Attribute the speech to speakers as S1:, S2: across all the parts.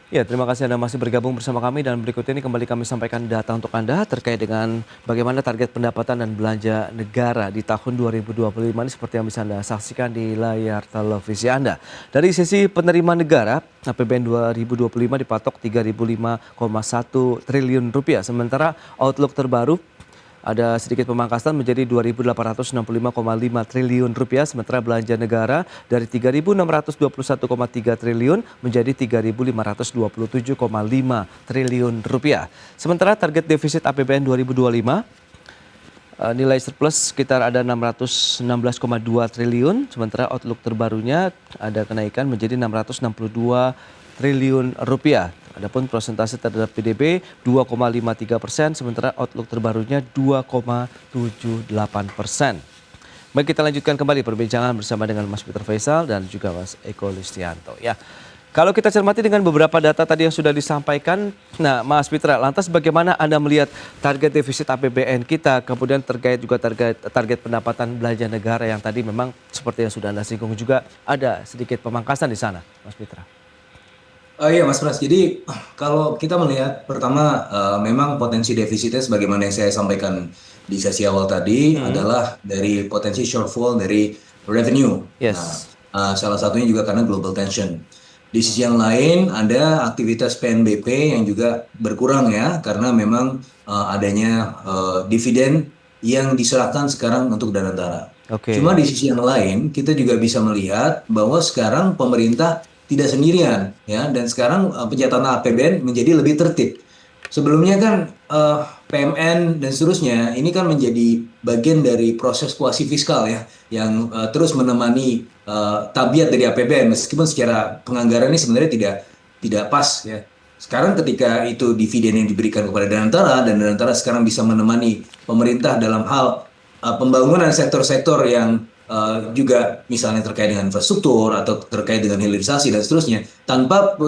S1: Ya, terima kasih Anda masih bergabung bersama kami dan berikut ini kembali kami sampaikan data untuk Anda terkait dengan bagaimana target pendapatan dan belanja negara di tahun 2025 ini seperti yang bisa Anda saksikan di layar televisi Anda. Dari sisi penerima negara, APBN 2025 dipatok 3.005,1 triliun rupiah. Sementara outlook terbaru ada sedikit pemangkasan menjadi 2.865,5 triliun rupiah, sementara belanja negara dari 3.621,3 triliun menjadi 3.527,5 triliun rupiah. Sementara target defisit APBN 2025 nilai surplus sekitar ada 616,2 triliun, sementara outlook terbarunya ada kenaikan menjadi 662 triliun rupiah. Adapun persentase terhadap PDB 2,53%, sementara outlook terbarunya 2,78%. Baik, kita lanjutkan kembali perbincangan bersama dengan Mas Peter Faisal dan juga Mas Eko Listianto. Ya, kalau kita cermati dengan beberapa data tadi yang sudah disampaikan, nah Mas Peter, lantas bagaimana Anda melihat target defisit APBN kita, kemudian terkait juga target pendapatan belanja negara yang tadi memang seperti yang sudah Anda singgung juga ada sedikit pemangkasan di sana, Mas Peter.
S2: Iya Mas Pras, jadi kalau kita melihat pertama memang potensi defisitnya sebagaimana yang saya sampaikan di sesi awal tadi adalah dari potensi shortfall dari revenue. Nah,
S1: Yes.
S2: salah satunya juga karena global tension. Di sisi yang lain ada aktivitas PNBP yang juga berkurang ya karena memang adanya dividen yang diserahkan sekarang untuk Danantara. Cuma
S1: Oke.
S2: di sisi yang lain kita juga bisa melihat bahwa sekarang pemerintah tidak sendirian ya dan sekarang pencatatan APBN menjadi lebih tertib. Sebelumnya kan PMN dan seterusnya ini kan menjadi bagian dari proses kuasi fiskal ya yang terus menemani tabiat dari APBN meskipun secara penganggaran ini sebenarnya tidak pas ya. Sekarang ketika itu dividen yang diberikan kepada Danantara dan Danantara sekarang bisa menemani pemerintah dalam hal pembangunan sektor-sektor yang juga misalnya terkait dengan infrastruktur atau terkait dengan hilirisasi dan seterusnya tanpa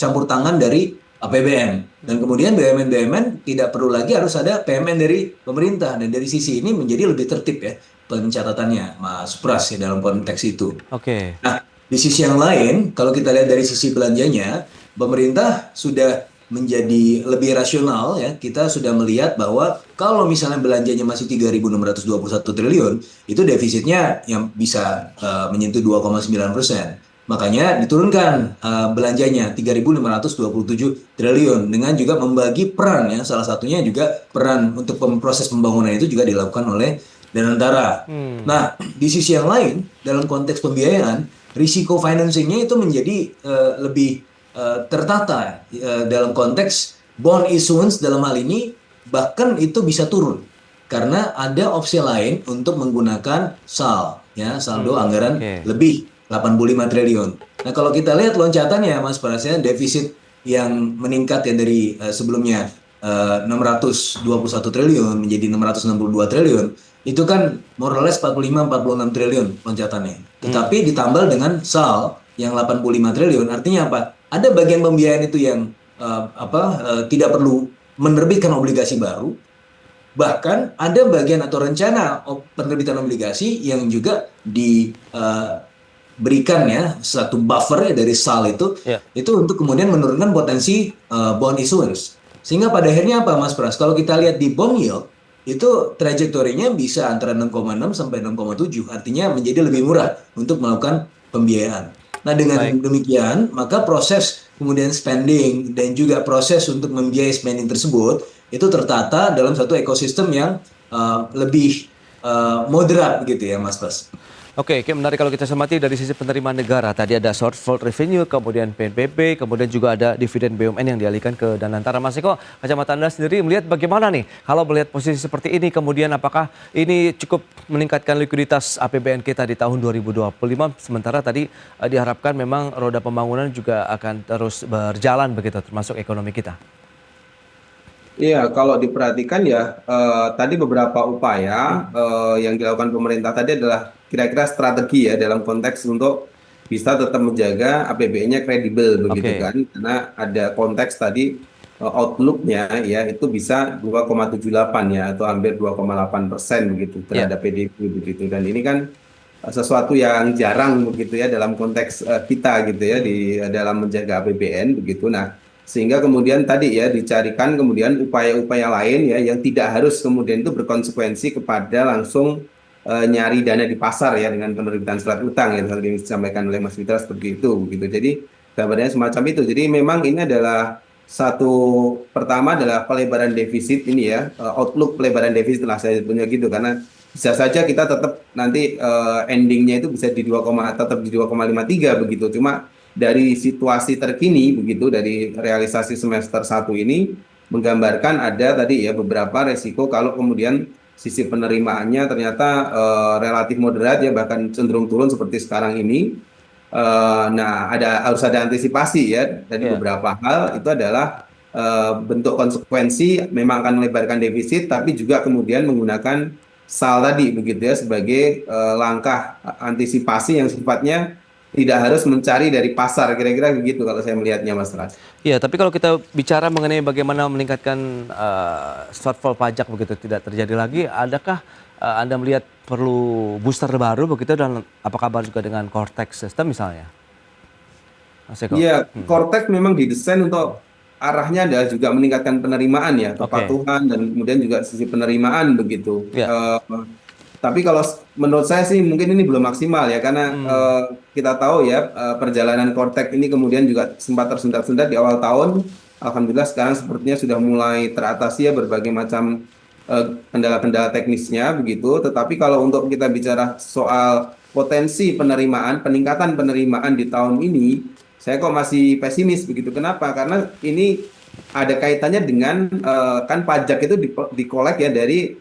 S2: campur tangan dari APBN dan kemudian BUMN tidak perlu lagi harus ada PMN dari pemerintah dan dari sisi ini menjadi lebih tertib ya pencatatannya Mas Pras ya dalam konteks itu.
S1: Oke.
S2: Nah, di sisi yang lain, kalau kita lihat dari sisi belanjanya, pemerintah sudah menjadi lebih rasional ya. Kita sudah melihat bahwa kalau misalnya belanjanya masih 3.621 triliun, itu defisitnya yang bisa menyentuh 2,9%. Makanya diturunkan belanjanya 3.527 triliun dengan juga membagi peran ya. Salah satunya juga peran untuk proses pembangunan itu juga dilakukan oleh Danantara. Nah, di sisi yang lain, dalam konteks pembiayaan, risiko financingnya itu menjadi lebih tertata dalam konteks bond issuance dalam hal ini bahkan itu bisa turun karena ada opsi lain untuk menggunakan SAL ya saldo anggaran
S1: Oke.
S2: lebih 85 triliun. Nah kalau kita lihat loncatannya Mas Parasnya defisit yang meningkat ya dari sebelumnya 621 triliun menjadi 662 triliun itu kan more or less 45-46 triliun loncatannya. Tetapi ditambal dengan SAL yang 85 triliun, artinya apa? Ada bagian pembiayaan itu yang tidak perlu menerbitkan obligasi baru, bahkan ada bagian atau rencana penerbitan obligasi yang juga diberikan ya satu buffer ya dari SAL
S1: Ya.
S2: itu untuk kemudian menurunkan potensi bond issuance. Sehingga pada akhirnya apa Mas Pras? Kalau kita lihat di bond yield itu trajektorinya bisa antara 6,6 sampai 6,7, artinya menjadi lebih murah untuk melakukan pembiayaan. Nah,
S1: Baik.
S2: dengan demikian, maka proses kemudian spending dan juga proses untuk membiayai spending tersebut itu tertata dalam satu ekosistem yang lebih moderat gitu ya, Mas Bas.
S1: Oke, menarik kalau kita cermati dari sisi penerimaan negara. Tadi ada shortfall revenue, kemudian PNBP, kemudian juga ada dividen BUMN yang dialihkan ke Danantara. Mas Eko, kacamata Anda sendiri melihat bagaimana nih kalau melihat posisi seperti ini, kemudian apakah ini cukup meningkatkan likuiditas APBN kita di tahun 2025, sementara tadi diharapkan memang roda pembangunan juga akan terus berjalan begitu, termasuk ekonomi kita.
S3: Iya, kalau diperhatikan ya tadi beberapa upaya yang dilakukan pemerintah tadi adalah kira-kira strategi ya dalam konteks untuk bisa tetap menjaga APBN-nya kredibel begitu
S1: Oke.
S3: kan, karena ada konteks tadi outlook-nya ya itu bisa 2,78 ya atau hampir 2,8% begitu
S1: Ya.
S3: terhadap PDB begitu dan ini kan sesuatu yang jarang begitu ya dalam konteks kita gitu ya di dalam menjaga APBN begitu. Nah, sehingga kemudian tadi ya dicarikan kemudian upaya-upaya lain ya yang tidak harus kemudian itu berkonsekuensi kepada langsung nyari dana di pasar ya dengan penerbitan surat utang yang tadi disampaikan oleh Mas Fitra seperti itu begitu. Jadi gambarnya semacam itu. Jadi memang ini adalah satu pertama adalah pelebaran defisit ini ya, outlook pelebaran defisit lah saya sebutnya gitu karena bisa saja kita tetap nanti endingnya itu bisa di 2, tetap di 2,53 begitu. Cuma dari situasi terkini begitu dari realisasi semester 1 ini menggambarkan ada tadi ya beberapa resiko kalau kemudian sisi penerimaannya ternyata relatif moderat ya bahkan cenderung turun seperti sekarang ini. Nah, harus ada antisipasi ya. Tadi
S1: Ya.
S3: beberapa hal itu adalah bentuk konsekuensi memang akan melebarkan defisit, tapi juga kemudian menggunakan SAL tadi begitu ya sebagai langkah antisipasi yang sifatnya tidak harus mencari dari pasar kira-kira begitu kalau saya melihatnya Mas Ras.
S1: Iya, tapi kalau kita bicara mengenai bagaimana meningkatkan shortfall pajak begitu tidak terjadi lagi, adakah Anda melihat perlu booster baru begitu dan apa kabar juga dengan core tax system misalnya? Mas Eko?
S3: Iya, Cortex memang didesain untuk arahnya adalah juga meningkatkan penerimaan ya,
S1: Oke,
S3: kepatuhan dan kemudian juga sisi penerimaan begitu.
S1: ya.
S3: Tapi kalau menurut saya sih mungkin ini belum maksimal ya karena kita tahu ya perjalanan Cortex ini kemudian juga sempat tersendat-sendat di awal tahun. Alhamdulillah sekarang sepertinya sudah mulai teratasi ya berbagai macam kendala-kendala teknisnya begitu. Tetapi kalau untuk kita bicara soal potensi penerimaan, peningkatan penerimaan di tahun ini, saya kok masih pesimis begitu. Kenapa? Karena ini ada kaitannya dengan kan pajak itu dikolek ya dari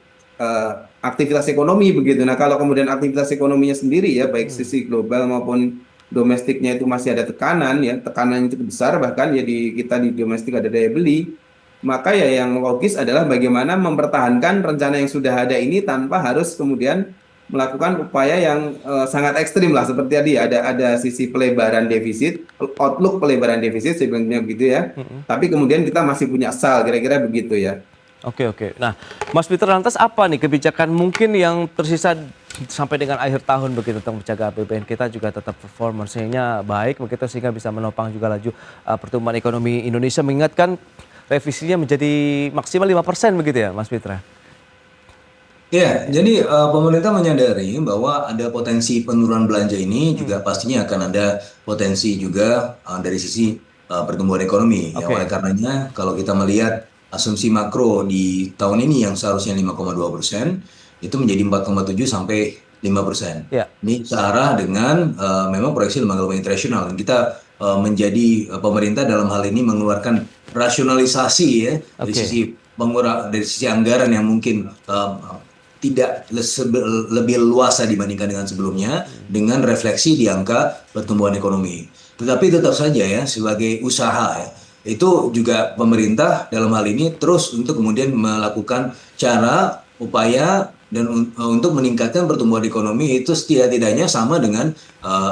S3: aktivitas ekonomi begitu. Nah, kalau kemudian aktivitas ekonominya sendiri ya baik sisi global maupun domestiknya itu masih ada tekanan ya, tekanan yang cukup besar bahkan ya kita di domestik ada daya beli. Maka ya yang logis adalah bagaimana mempertahankan rencana yang sudah ada ini tanpa harus kemudian melakukan upaya yang sangat ekstrim lah seperti tadi ada sisi pelebaran defisit, outlook pelebaran defisit sebenarnya begitu ya. Tapi kemudian kita masih punya SAL kira-kira begitu ya.
S1: Oke, oke. Nah, Mas Peter lantas apa nih kebijakan mungkin yang tersisa sampai dengan akhir tahun begitu untuk menjaga APBN kita juga tetap performance-nya baik begitu sehingga bisa menopang juga laju pertumbuhan ekonomi Indonesia mengingatkan revisinya menjadi maksimal 5% begitu ya, Mas Fitra?
S2: Ya, jadi pemerintah menyadari bahwa ada potensi penurunan belanja ini juga pastinya akan ada potensi juga dari sisi pertumbuhan ekonomi. Ya,
S1: Oke.
S2: oleh karenanya kalau kita melihat asumsi makro di tahun ini yang seharusnya 5,2% itu menjadi 4,7 sampai 5%.
S1: Ya.
S2: Ini searah dengan memang proyeksi lembaga keuangan internasional dan kita menjadi pemerintah dalam hal ini mengeluarkan rasionalisasi ya dari
S1: Oke.
S2: dari sisi anggaran yang mungkin tidak lebih luasa dibandingkan dengan sebelumnya dengan refleksi di angka pertumbuhan ekonomi. Tetapi tetap saja ya sebagai usaha ya itu juga pemerintah dalam hal ini terus untuk kemudian melakukan cara upaya dan untuk meningkatkan pertumbuhan ekonomi itu setidaknya sama dengan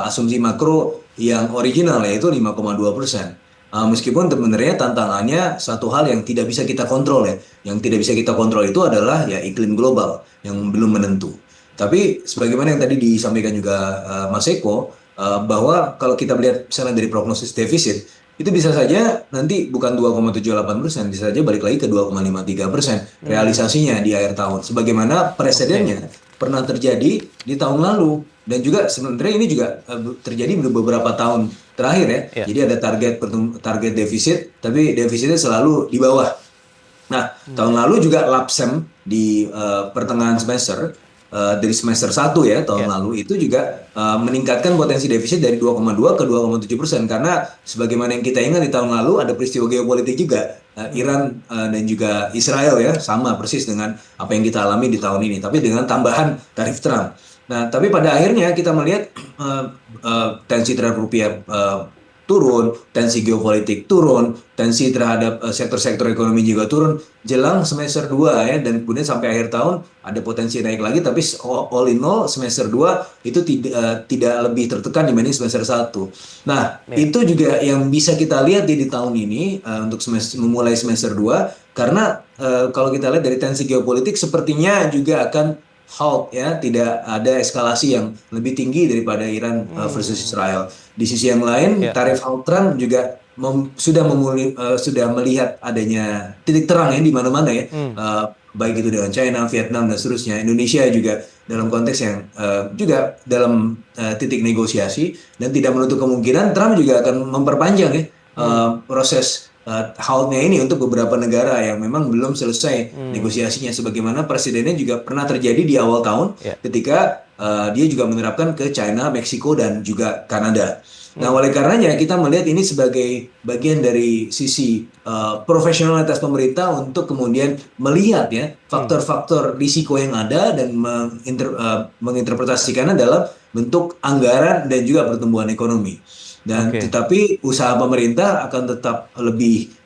S2: asumsi makro yang original yaitu 5,2%. Meskipun sebenarnya tantangannya satu hal yang tidak bisa kita kontrol ya. Yang tidak bisa kita kontrol itu adalah ya iklim global yang belum menentu. Tapi sebagaimana yang tadi disampaikan juga Mas Eko, bahwa kalau kita melihat misalnya dari prognosis defisit, itu bisa saja nanti bukan 2,78%, bisa saja balik lagi ke 2,53% realisasinya di akhir tahun. Sebagaimana presidennya pernah terjadi di tahun lalu. Dan juga sebenarnya ini juga terjadi beberapa tahun terakhir ya.
S1: Ya.
S2: Jadi ada target defisit, tapi defisitnya selalu di bawah. Nah, tahun lalu juga lapsem di pertengahan semester dari semester 1 ya tahun lalu itu juga meningkatkan potensi defisit dari 2,2 ke 2,7% karena sebagaimana yang kita ingat di tahun lalu ada peristiwa geopolitik juga Iran dan juga Israel ya sama persis dengan apa yang kita alami di tahun ini tapi dengan tambahan tarif Trump. Nah, tapi pada akhirnya kita melihat tensi terhadap rupiah turun, tensi geopolitik turun, tensi terhadap sektor-sektor ekonomi juga turun. Jelang semester 2 ya, dan kemudian sampai akhir tahun ada potensi naik lagi, tapi all in all semester 2 itu tidak lebih tertekan dibanding semester 1. Nah, itu juga yang bisa kita lihat di tahun ini untuk memulai semester 2, karena kalau kita lihat dari tensi geopolitik sepertinya juga akan halt ya, tidak ada eskalasi yang lebih tinggi daripada Iran versus Israel. Di sisi yang lain,
S1: Ya, ya.
S2: tarif halt Trump juga sudah melihat adanya titik terang ya di mana-mana ya, baik itu dengan China, Vietnam dan seterusnya. Indonesia juga dalam konteks yang juga dalam titik negosiasi dan tidak menutup kemungkinan Trump juga akan memperpanjang ya proses halt-nya ini untuk beberapa negara yang memang belum selesai negosiasinya, sebagaimana presidennya juga pernah terjadi di awal tahun
S1: Ya.
S2: ketika dia juga menerapkan ke China, Meksiko dan juga Kanada. Nah, oleh karenanya kita melihat ini sebagai bagian dari sisi profesionalitas pemerintah untuk kemudian melihat ya faktor-faktor risiko yang ada dan menginterpretasikannya dalam bentuk anggaran dan juga pertumbuhan ekonomi. Dan
S1: Oke.
S2: tetapi usaha pemerintah akan tetap lebih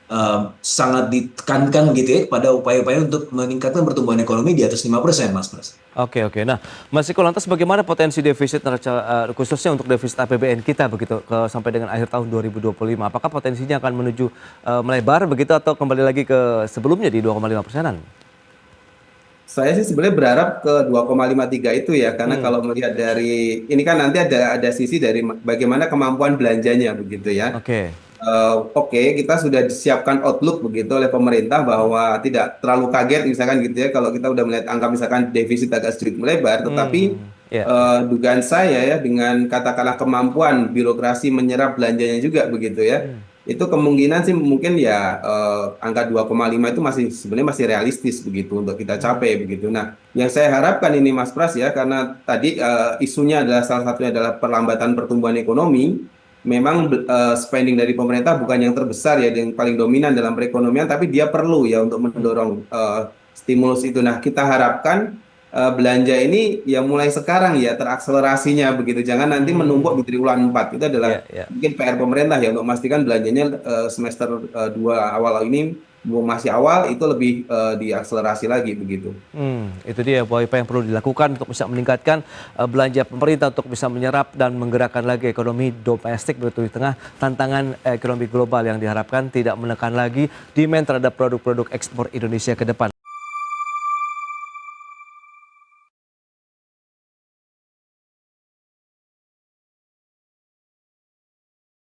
S2: sangat ditekankan gitu ya pada upaya-upaya untuk meningkatkan pertumbuhan ekonomi di atas 5%, Mas Pras.
S1: Oke, oke. Nah, Mas Iko, lantas bagaimana potensi defisit khususnya untuk defisit APBN kita begitu sampai dengan akhir tahun 2025? Apakah potensinya akan menuju melebar begitu atau kembali lagi ke sebelumnya di 2,5%-an?
S3: Saya sih sebenarnya berharap ke 2,53 itu ya, karena kalau melihat dari ini kan nanti ada sisi dari bagaimana kemampuan belanjanya begitu ya.
S1: Oke.
S3: Oke, kita sudah disiapkan outlook begitu oleh pemerintah bahwa tidak terlalu kaget misalkan gitu ya kalau kita udah melihat angka misalkan defisit agak sedikit melebar, tetapi
S1: Ya.
S3: dugaan saya ya dengan katakanlah kemampuan birokrasi menyerap belanjanya juga begitu ya, itu kemungkinan sih mungkin ya angka 2,5 itu masih sebenarnya masih realistis begitu untuk kita capai begitu. Nah, yang saya harapkan ini Mas Pras ya, karena tadi isunya adalah salah satunya adalah perlambatan pertumbuhan ekonomi. Memang spending dari pemerintah bukan yang terbesar ya, yang paling dominan dalam perekonomian, tapi dia perlu ya untuk mendorong stimulus itu. Nah, kita harapkan belanja ini ya mulai sekarang ya terakselerasinya begitu. Jangan nanti menumpuk di triwulan 4. Itu adalah
S1: Ya, ya.
S3: mungkin PR pemerintah ya untuk memastikan belanjanya semester 2 awal ini masih awal itu lebih diakselerasi lagi begitu.
S1: Itu dia apa yang perlu dilakukan untuk bisa meningkatkan belanja pemerintah untuk bisa menyerap dan menggerakkan lagi ekonomi domestik begitu di tengah tantangan ekonomi global yang diharapkan tidak menekan lagi demand terhadap produk-produk ekspor Indonesia ke depan.